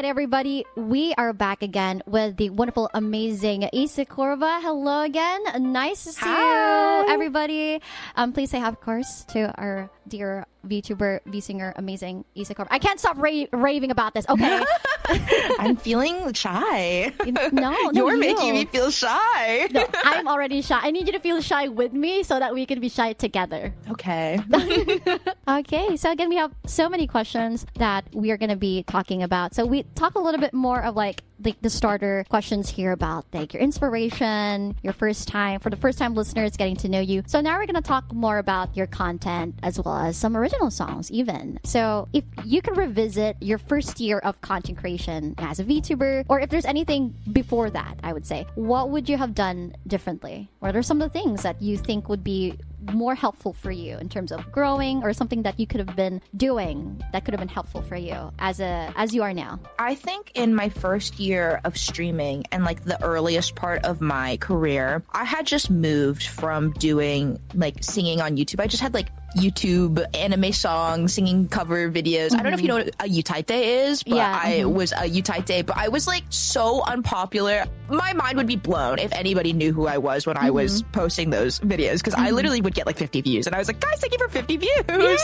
right, everybody. We are back again with the wonderful, amazing Isaa Corva. Hello again. Nice to see you, everybody. Please say hi, of course, to our dear VTuber, V-singer, amazing Isaa Corva. I can't stop raving about this. Okay. I'm feeling shy. No, You're making me feel shy. No, I'm already shy. I need you to feel shy with me so that we can be shy together. Okay. Okay, so again, we have so many questions that we are going to be talking about. So we talk a little bit more of like the starter questions here about like your inspiration, your first time, for the first time listeners getting to know you. So now we're going to talk more about your content as well as some original songs even. So if you could revisit your first year of content creation as a VTuber, or if there's anything before that, I would say, what would you have done differently? What are some of the things that you think would be more helpful for you in terms of growing, or something that you could have been doing that could have been helpful for you as you are now? I think in my first year of streaming and like the earliest part of my career, I had just moved from doing like singing on YouTube. I just had like YouTube anime songs, singing cover videos. I don't know if you know what a utaite is, but I was a utaite, but I was like so unpopular. My mind would be blown if anybody knew who I was when I was posting those videos, because I literally would get like 50 views and I was like, guys, thank you for 50 views. Yeah.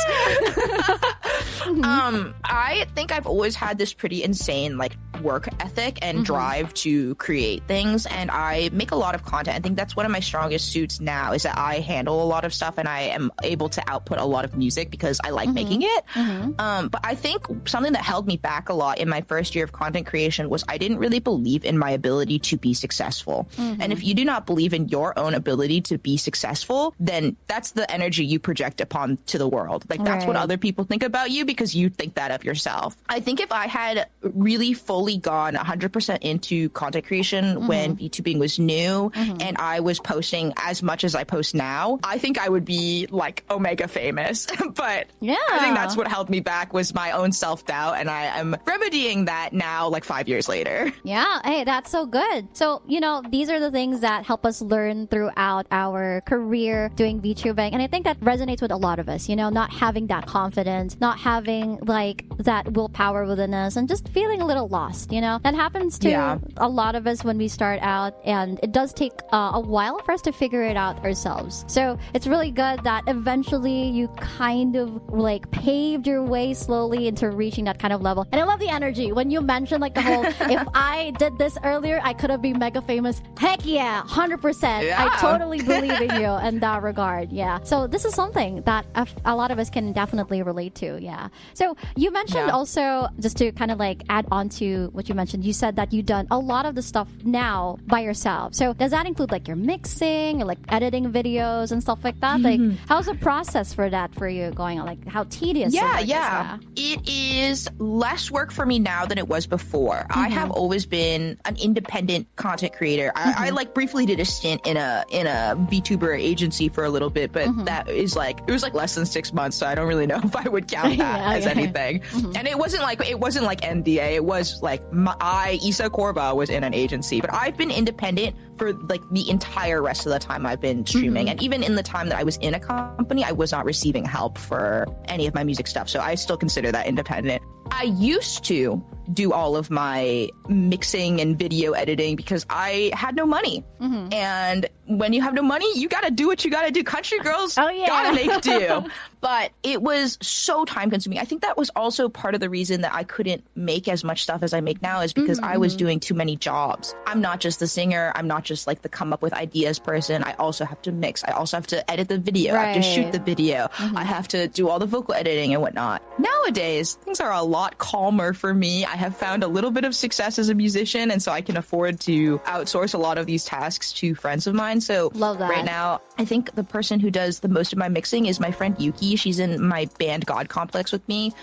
I think I've always had this pretty insane like work ethic and drive to create things, and I make a lot of content. I think that's one of my strongest suits now, is that I handle a lot of stuff and I am able to output a lot of music because I like making it. But I think something that held me back a lot in my first year of content creation was I didn't really believe in my ability to be successful. And if you do not believe in your own ability to be successful, then that's the energy you project upon to the world. Like that's what other people think about you, because you think that of yourself. I think if I had really fully gone 100% into content creation when VTubing was new and I was posting as much as I post now, I think I would be like Omega famous. But I think that's what held me back, was my own self-doubt, and I am remedying that now like 5 years later. Yeah, hey, that's so good. So, you know, these are the things that help us learn throughout our career doing VTubing, and I think that resonates with a lot of us, you know, not having that confidence, not having like that willpower within us, and just feeling a little lost, you know. That happens to a lot of us when we start out, and it does take a while for us to figure it out ourselves. So it's really good that eventually you kind of like paved your way slowly into reaching that kind of level. And I love the energy when you mentioned like the whole, if I did this earlier, I could have been mega famous. Heck yeah, 100%. Yeah. I totally believe in you in that regard. Yeah. So this is something that a lot of us can definitely relate to. Yeah. So you mentioned also, just to kind of like add on to what you mentioned, you said that you've done a lot of the stuff now by yourself. So does that include like your mixing or like editing videos and stuff like that? Like how's the process for that for you going on? Like how tedious? Yeah. It is less work for me now than it was before. I have always been an independent content creator. I like briefly did a stint in a VTuber agency for a little bit, but that is like, it was like less than 6 months, so I don't really know if I would count that as anything. And it wasn't like NDA. It was like Isaa Corva was in an agency, but I've been independent for like the entire rest of the time I've been streaming. And even in the time that I was in a company, I was not receiving help for any of my music stuff. So I still consider that independent. I used to do all of my mixing and video editing because I had no money. And when you have no money, you gotta do what you gotta do. Country girls gotta make do. But it was so time consuming. I think that was also part of the reason that I couldn't make as much stuff as I make now, is because I was doing too many jobs. I'm not just the singer. I'm not just like the come up with ideas person. I also have to mix. I also have to edit the video. I have to shoot the video. I have to do all the vocal editing and whatnot. Nowadays, things are a lot calmer for me. I have found a little bit of success as a musician, and so I can afford to outsource a lot of these tasks to friends of mine. So right now, I think the person who does the most of my mixing is my friend Yuki. She's in my band God Complex with me.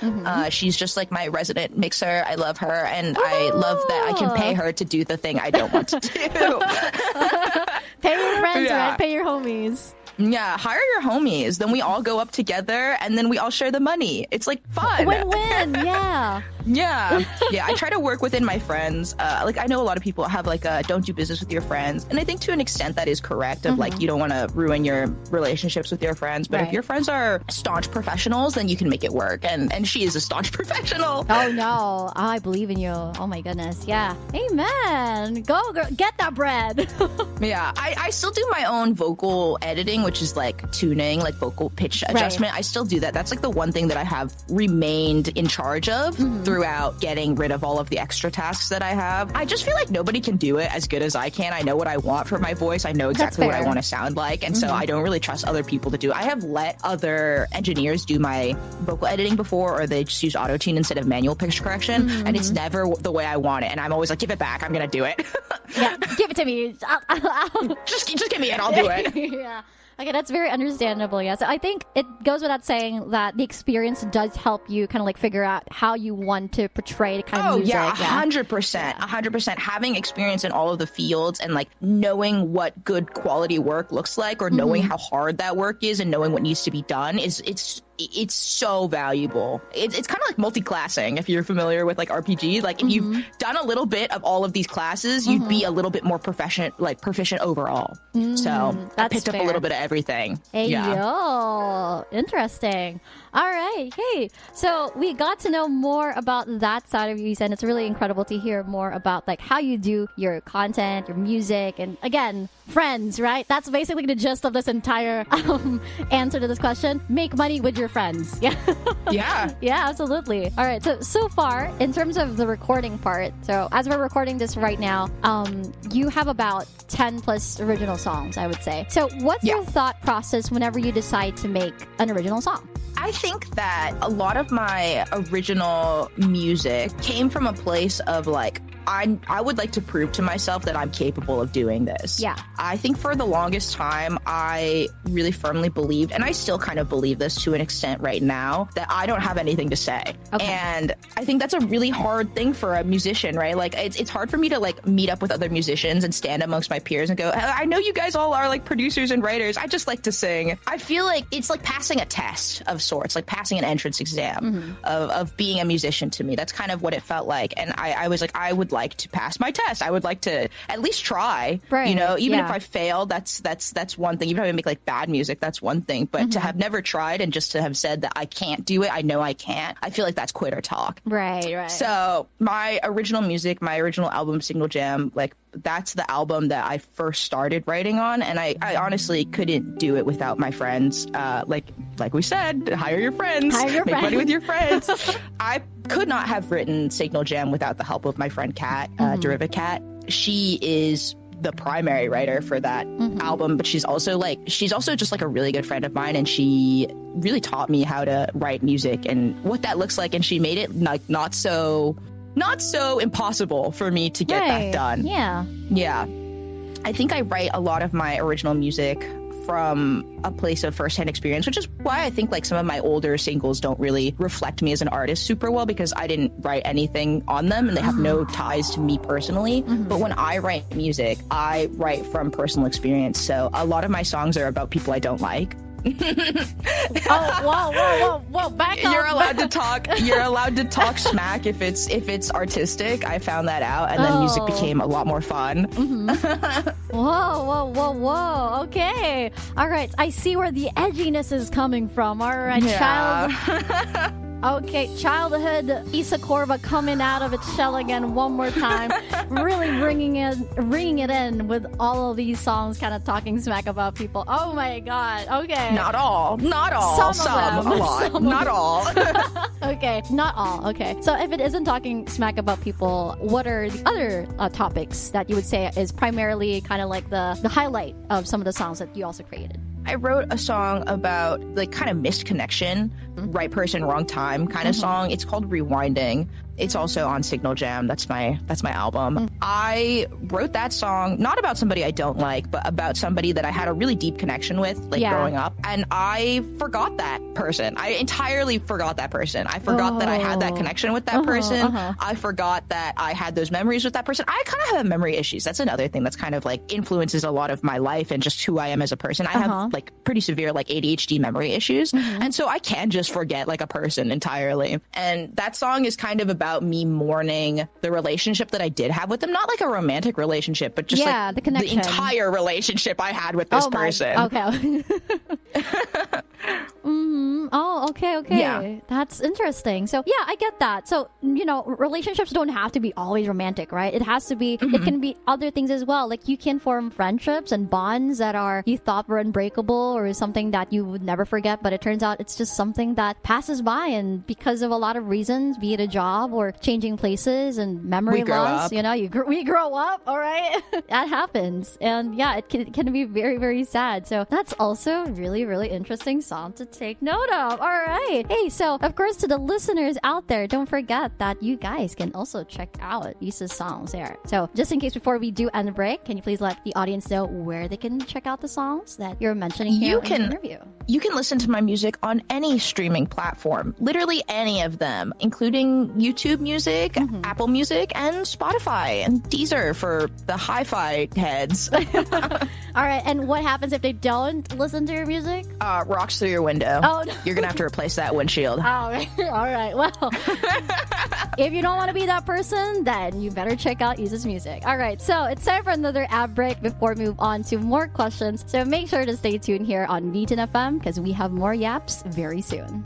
She's just like my resident mixer. I love her, and I love that I can pay her to do the thing I don't want to do. Pay your friends, right? Pay your homies. Yeah, hire your homies. Then we all go up together, and then we all share the money. It's like fun. Win-win, yeah. Yeah. Yeah. I try to work within my friends. Like, I know a lot of people have like a don't do business with your friends. And I think to an extent that is correct of like, you don't want to ruin your relationships with your friends. But if your friends are staunch professionals, then you can make it work. And she is a staunch professional. Oh, no. I believe in you. Oh, my goodness. Yeah. Amen. Go, girl. Get that bread. Yeah. I still do my own vocal editing, which is like tuning, like vocal pitch adjustment. I still do that. That's like the one thing that I have remained in charge of throughout getting rid of all of the extra tasks that I have. I just feel like nobody can do it as good as I can. I know what I want for my voice. I know exactly what I want to sound like. And so I don't really trust other people to do it. I have let other engineers do my vocal editing before, or they just use auto-tune instead of manual pitch correction. And it's never the way I want it. And I'm always like, give it back. I'm going to do it. Yeah, give it to me. Just give me it. I'll do it. Yeah. Okay, that's very understandable. Yeah, so I think it goes without saying that the experience does help you kind of like figure out how you want to portray the kind of music. 100%. Having experience in all of the fields and like knowing what good quality work looks like, or knowing how hard that work is, and knowing what needs to be done it's so valuable. It's kind of like multi-classing, if you're familiar with like RPG. Like if you've done a little bit of all of these classes, you'd be a little bit more proficient overall. So I picked up a little bit of everything. Hey, yo, interesting. All right. Hey, so we got to know more about that side of you, and it's really incredible to hear more about like how you do your content, your music, and again, friends, right? That's basically the gist of this entire answer to this question. Make money with your friends. Yeah. Yeah, absolutely. All right. So far, in terms of the recording part, so as we're recording this right now, you have about 10 plus original songs, I would say. So what's your thought process whenever you decide to make an original song? I think that a lot of my original music came from a place of like, I would like to prove to myself that I'm capable of doing this. Yeah. I think for the longest time, I really firmly believed, and I still kind of believe this to an extent right now, that I don't have anything to say. Okay. And I think that's a really hard thing for a musician, right? Like it's hard for me to like meet up with other musicians and stand amongst my peers and go, I know you guys all are like producers and writers. I just like to sing. I feel like it's like passing a test of sorts, like passing an entrance exam of being a musician to me. That's kind of what it felt like. And I was like, I would like to pass my test. I would like to at least try, you know, even if I fail, that's one thing. Even if I make like bad music, that's one thing. But to have never tried and just to have said that I can't do it, I know I can't, I feel like that's quitter talk. Right. So my original music, my original album, Signal Jam, like that's the album that I first started writing on. And I honestly couldn't do it without my friends. Like we said, hire your friends, make money with your friends. I could not have written Signal Jam without the help of my friend Kat, Deriva Kat. She is the primary writer for that album, but she's also just like a really good friend of mine, and she really taught me how to write music and what that looks like, and she made it like not so impossible for me to get that done. Yeah. I think I write a lot of my original music from a place of firsthand experience, which is why I think like some of my older singles don't really reflect me as an artist super well, because I didn't write anything on them and they have no ties to me personally. But when I write music, I write from personal experience. So a lot of my songs are about people I don't like. Whoa! Back up. You're allowed to talk smack if it's artistic. I found that out, and then music became a lot more fun. Whoa! Okay, all right. I see where the edginess is coming from. All right, Okay, childhood Isaa Corva coming out of its shell again one more time. Really ringing it in with all of these songs kind of talking smack about people. Oh my god, okay. Not all. Some, a lot. Not all. Okay, not all. Okay. So if it isn't talking smack about people, what are the other topics that you would say is primarily kind of like the highlight of some of the songs that you also created? I wrote a song about like kind of missed connection, right person, wrong time kind of song. It's called Rewinding. It's also on Signal Jam. That's my album. I wrote that song not about somebody I don't like, but about somebody that I had a really deep connection with, like growing up. And I forgot that person. I entirely forgot that person. I forgot that I had that connection with that person. I forgot that I had those memories with that person. I kind of have memory issues. That's another thing that's kind of like influences a lot of my life and just who I am as a person. I have like pretty severe like ADHD memory issues. And so I can just forget like a person entirely. And that song is kind of about about me mourning the relationship that I did have with them. Not like a romantic relationship, but just like the connection. The entire relationship I had with this person. Okay. Oh, okay. Yeah. That's interesting. So yeah, I get that. So, relationships don't have to be always romantic, right? It has to be, it can be other things as well. Like you can form friendships and bonds that you thought were unbreakable or something that you would never forget, but it turns out it's just something that passes by, and because of a lot of reasons, be it a job or changing places and memory loss, we grow up, all right? That happens. And yeah, it can be very, very sad. So that's also really, really interesting song to take note of. All right. Hey, so of course, to the listeners out there, don't forget that you guys can also check out Isaa's songs there. So just in case before we do end the break, can you please let the audience know where they can check out the songs that you're mentioning here in the interview? You can listen to my music on any streaming platform, literally any of them, including YouTube Music, Apple Music, and Spotify, and Deezer for the hi-fi heads. All right, and what happens if they don't listen to your music? Rocks through your window. Oh, no. You're gonna have to replace that windshield. All right. Well, if you don't want to be that person, then you better check out Isa's music. All right, so it's time for another ad break before we move on to more questions. So make sure to stay tuned here on V10 FM because we have more yaps very soon.